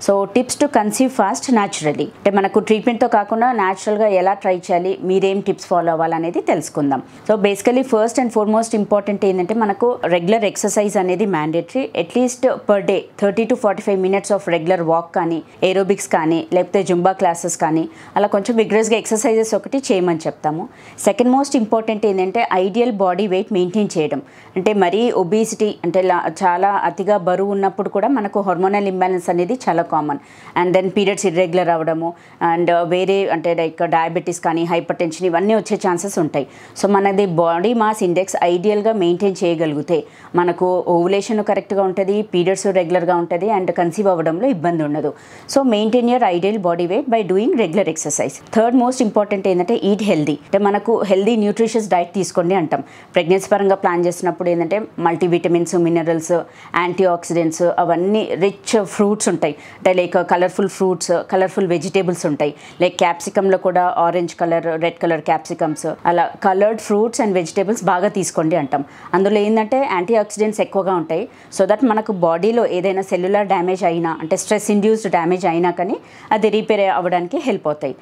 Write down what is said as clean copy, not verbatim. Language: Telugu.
So tips to conceive fast naturally, అంటే మనకు ట్రీట్మెంట్తో కాకుండా న్యాచురల్గా ఎలా ట్రై చేయాలి, మీరేం టిప్స్ ఫాలో అవ్వాలనేది తెలుసుకుందాం. So basically first and foremost important ఏంటంటే మనకు రెగ్యులర్ ఎక్సర్సైజ్ అనేది mandatory. At least per day 30 to 45 minutes of regular walk కానీ, ఏరోబిక్స్ కానీ, లేకపోతే జుంబా క్లాసెస్ కానీ అలా కొంచెం విగ్రస్గా ఎక్సర్సైజెస్ ఒకటి చేయమని చెప్తాము. సెకండ్ మోస్ట్ ఇంపార్టెంట్ ఏంటంటే ఐడియల్ బాడీ వెయిట్ మెయింటైన్ చేయడం. అంటే మరీ ఒబేసిటీ అంటే చాలా అతిగా బరువు ఉన్నప్పుడు కూడా మనకు హార్మోనల్ ఇంబ్యాలెన్స్ అనేది చాలా common. And then periods irregular అవ్వడము అండ్ వేరే అంటే లైక్ డయాబెటీస్ కానీ, హైపర్ టెన్షన్ ఇవన్నీ వచ్చే ఛాన్సెస్ ఉంటాయి. సో మనది బాడీ మాస్ ఇండెక్స్ ఐడియల్గా మెయింటైన్ చేయగలిగితే మనకు ఓవులేషన్ కరెక్ట్గా ఉంటుంది, పీరియడ్స్ రెగ్యులర్గా ఉంటుంది అండ్ కన్సీవ్ అవ్వడంలో ఇబ్బంది ఉండదు. So maintain your ideal body weight by doing regular exercise. Third most important ఏంటంటే ఈట్ హెల్దీ. అంటే మనకు హెల్దీ న్యూట్రిషియస్ డైట్ తీసుకోండి అంటాం. ప్రెగ్నెన్సీ పరంగా ప్లాన్ చేసినప్పుడు ఏంటంటే మల్టీవిటమిన్స్, మినరల్స్, యాంటీ ఆక్సిడెంట్స్ అవన్నీ రిచ్ ఫ్రూట్స్ ఉంటాయి. అంటే like colourful fruits, colourful vegetables ఉంటాయి. లైక్ క్యాప్సికంలో కూడా orange colour, red colour capsicums, అలా కలర్డ్ ఫ్రూట్స్ అండ్ వెజిటేబుల్స్ బాగా తీసుకోండి అంటాం. అందులో ఏంటంటే యాంటీ ఆక్సిడెంట్స్ ఎక్కువగా ఉంటాయి. సో దట్ మనకు బాడీలో ఏదైనా సెల్యులర్ డ్యామేజ్ అయినా, అంటే స్ట్రెస్ ఇండ్యూస్డ్ డ్యామేజ్ అయినా కానీ అది రిపేర్ అవ్వడానికి హెల్ప్ అవుతాయి.